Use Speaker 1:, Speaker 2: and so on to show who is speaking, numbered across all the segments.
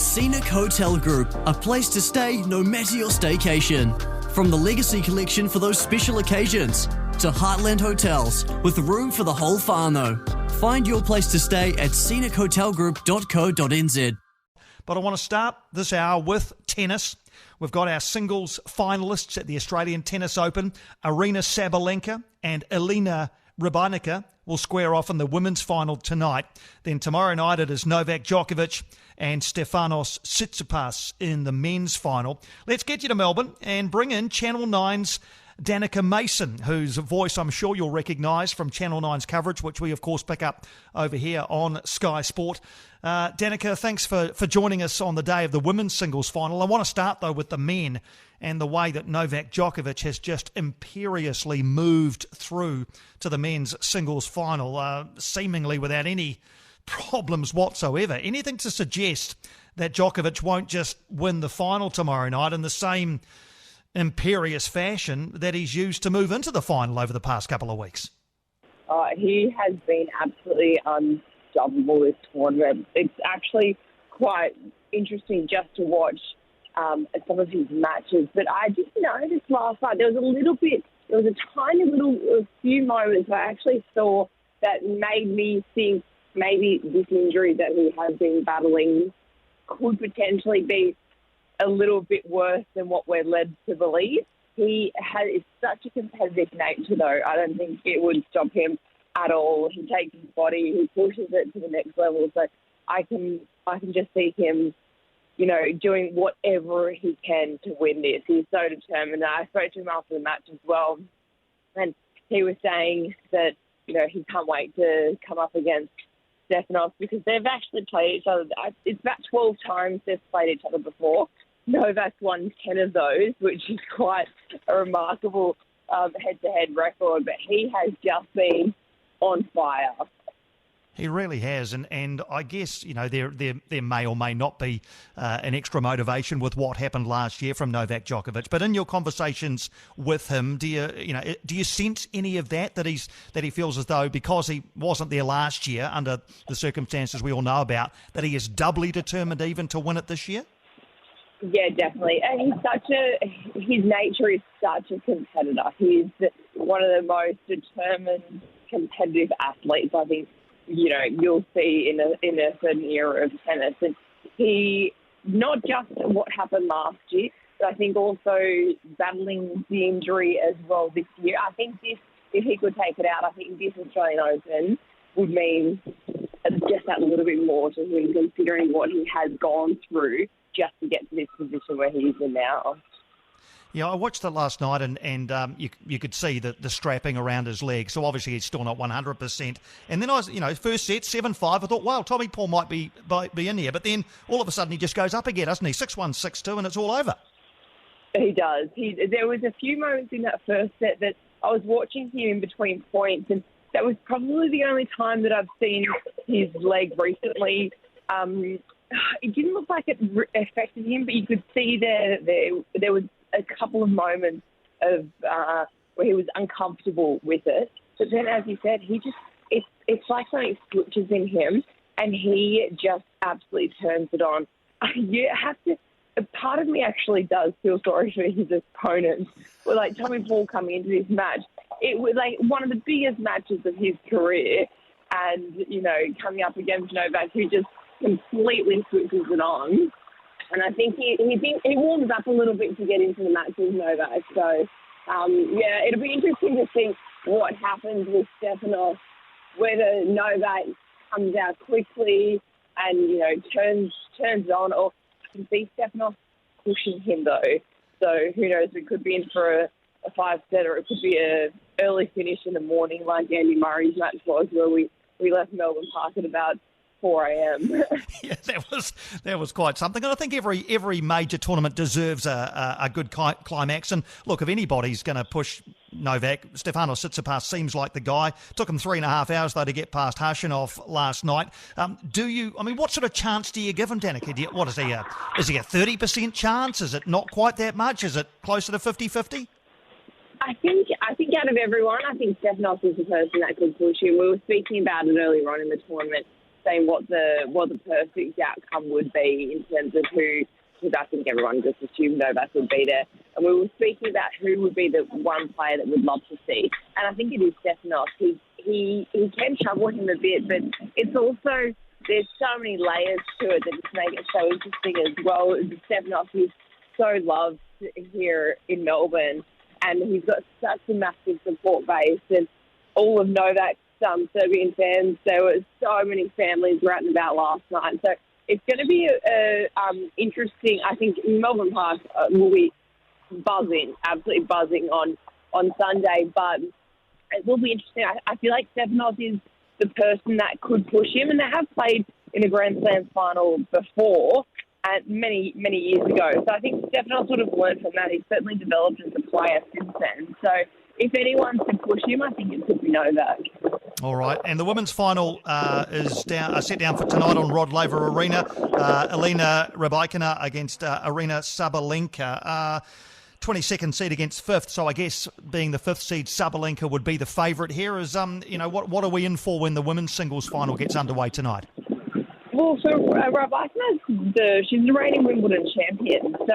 Speaker 1: Scenic Hotel Group, a place to stay no matter your staycation. From the Legacy Collection for those special occasions to Heartland Hotels with room for the whole whānau. Find your place to stay at scenichotelgroup.co.nz.
Speaker 2: But I want to start this hour with tennis. We've got our singles finalists at the Australian Tennis Open. Aryna Sabalenka and Elena Rybakina will square off in the women's final tonight. Then tomorrow night it is Novak Djokovic and Stefanos Tsitsipas in the men's final. Let's get you to Melbourne and bring in Channel 9's Danika Mason, whose voice I'm sure you'll recognise from Channel 9's coverage, which we of course pick up over here on Sky Sport. Danika, thanks for joining us on the day of the women's singles final. I want to start though with the men and the way that Novak Djokovic has just imperiously moved through to the men's singles final, seemingly without any problems whatsoever. Anything to suggest that Djokovic won't just win the final tomorrow night in the same imperious fashion that he's used to move into the final over the past couple of weeks?
Speaker 3: He has been absolutely unstoppable this tournament. It's actually quite interesting just to watch some of his matches. But I just noticed last night there was a few moments I actually saw that made me think maybe this injury that he has been battling could potentially be a little bit worse than what we're led to believe. He is such a competitive nature, though. I don't think it would stop him at all. He takes his body, he pushes it to the next level. So I can just see him, doing whatever he can to win this. He's so determined. I spoke to him after the match as well, and he was saying that, he can't wait to come up against Stefanos because they've actually played each other. It's about 12 times they've played each other before. Novak won 10 of those, which is quite a remarkable head-to-head record, but he has just been on fire.
Speaker 2: He really has, and I guess there may or may not be an extra motivation with what happened last year from Novak Djokovic. But in your conversations with him, do you sense any of that he feels as though because he wasn't there last year under the circumstances we all know about, that he is doubly determined even to win it this year?
Speaker 3: Yeah, definitely. And his nature is such a competitor. He's one of the most determined, competitive athletes, I think, you'll see in a certain era of tennis. And he, not just what happened last year, but I think also battling the injury as well this year. I think if he could take it out, I think this Australian Open would mean just that little bit more to him, considering what he has gone through just to get to this position where he is in now.
Speaker 2: Yeah, I watched it last night and you could see the strapping around his leg. So obviously he's still not 100%. And then first set, 7-5, I thought, wow, Tommy Paul might be in here. But then all of a sudden he just goes up again, doesn't he? 6-1, 6-2, and it's all over.
Speaker 3: He does. There was a few moments in that first set that I was watching him in between points, and that was probably the only time that I've seen his leg recently. It didn't look like it affected him, but you could see there was a couple of moments of where he was uncomfortable with it. But then, as you said, it's like something switches in him, and he just absolutely turns it on. You have to. A part of me actually does feel sorry for his opponents. Well, like Tommy Paul coming into this match, it was like one of the biggest matches of his career, and coming up against Novak, who just completely switches it on. And I think he warms up a little bit to get into the match with Novak. So, it'll be interesting to see what happens with Stefanos, whether Novak comes out quickly and, turns it on, or I can see Stefanos pushing him, though. So, who knows, we could be in for a 5-set, or it could be a early finish in the morning like Andy Murray's match was, where we left Melbourne Park at about 4 a.m.
Speaker 2: Yeah, that was quite something. And I think every major tournament deserves a good climax. And look, if anybody's going to push Novak, Stefanos Tsitsipas seems like the guy. Took him 3.5 hours, though, to get past Hashanov last night. What sort of chance do you give him, Danika? What is he a 30% chance? Is it not quite that much? Is it closer to 50-50?
Speaker 3: I think out of everyone, I think Stefanos is the person that could push him. We were speaking about it earlier on in the tournament. saying what the perfect outcome would be in terms of who, because I think everyone just assumed Novak would be there. And we were speaking about who would be the one player that we'd love to see. And I think it is Stefanos. He can trouble him a bit, but it's also, there's so many layers to it that just make it so interesting as well. Stefanos is so loved here in Melbourne, and he's got such a massive support base. And all of Novak's Serbian fans, there were so many families ratting about last night. So it's going to be interesting. I think Melbourne Park will be buzzing, absolutely buzzing on Sunday. But it will be interesting. I feel like Stefanos is the person that could push him, and they have played in a Grand Slam final before, many years ago. So I think Stefanos would have learned from that. He's certainly developed as a player since then. So if anyone can push him, I think it could be Novak.
Speaker 2: All right, and the women's final is set down for tonight on Rod Laver Arena. Elena Rybakina against Aryna Sabalenka. 22nd seed against 5th, so I guess being the 5th seed, Sabalenka would be the favourite here. Is what are we in for when the women's singles final gets underway tonight?
Speaker 3: Well, so Rybakina, she's the reigning Wimbledon champion, so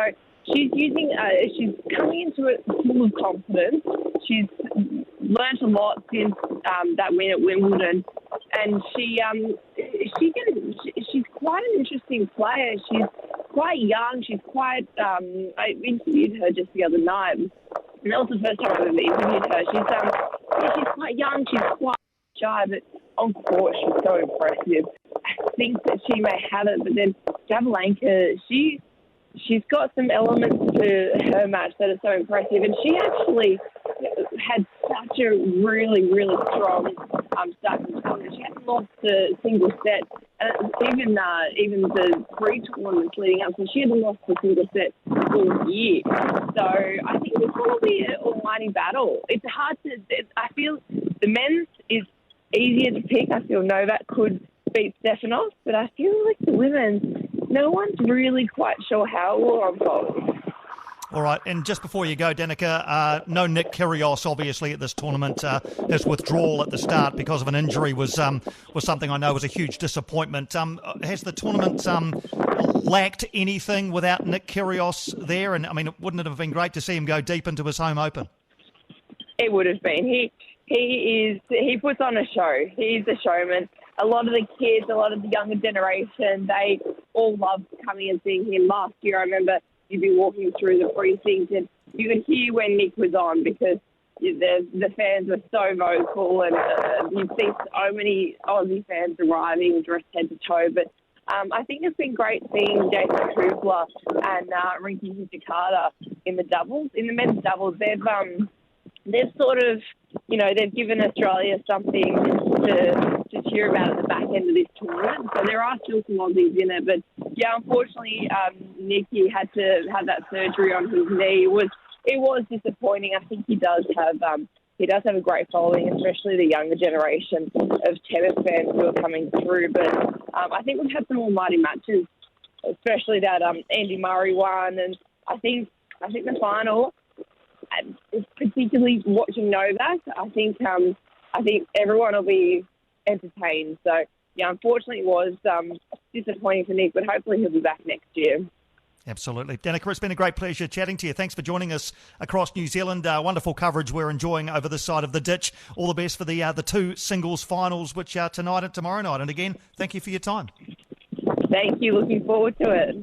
Speaker 3: she's she's coming into it full of confidence. She's learnt a lot since that win at Wimbledon, and she's quite an interesting player. She's quite young. She's quite. I interviewed her just the other night, and that was the first time I've ever interviewed her. She's quite young. She's quite shy, but on court she's so impressive. I think that she may have it, but then Sabalenka, she's got some elements to her match that are so impressive, and she actually had such a really, really strong start to the tournament. She hadn't lost a single set, even the pre-tournaments leading up, so she hadn't lost a single set all year. So I think it's going to be an almighty battle. It's hard to. I feel the men's is easier to pick. I feel Novak could beat Stefanos, but I feel like the women's, no one's really quite sure how it will unfold.
Speaker 2: All right, and just before you go, Danika, no Nick Kyrgios, obviously, at this tournament. His withdrawal at the start because of an injury was something I know was a huge disappointment. Has the tournament lacked anything without Nick Kyrgios there? And, I mean, wouldn't it have been great to see him go deep into his home open?
Speaker 3: It would have been. He puts on a show. He's a showman. A lot of the kids, a lot of the younger generation, they all loved coming and seeing him. Last year, I remember you'd be walking through the precinct and you could hear when Nick was on because the fans were so vocal, and you see so many Aussie fans arriving dressed head to toe. But I think it's been great seeing Jason Kugler and Rinky Hijikata in the doubles. In the men's doubles, they've sort of, they've given Australia something to cheer about at the back end of this tournament. So there are still some Aussies in it. But, yeah, unfortunately, Nicky had to have that surgery on his knee. It was disappointing. I think he does have a great following, especially the younger generation of tennis fans who are coming through. But I think we've had some almighty matches, especially that Andy Murray one. And I think the final, particularly watching Novak, I think everyone will be entertained. So, yeah, unfortunately it was disappointing for Nick, but hopefully he'll be back next year.
Speaker 2: Absolutely. Danika, it's been a great pleasure chatting to you. Thanks for joining us across New Zealand. Wonderful coverage we're enjoying over this side of the ditch. All the best for the two singles finals, which are tonight and tomorrow night. And again, thank you for your time.
Speaker 3: Thank you. Looking forward to it.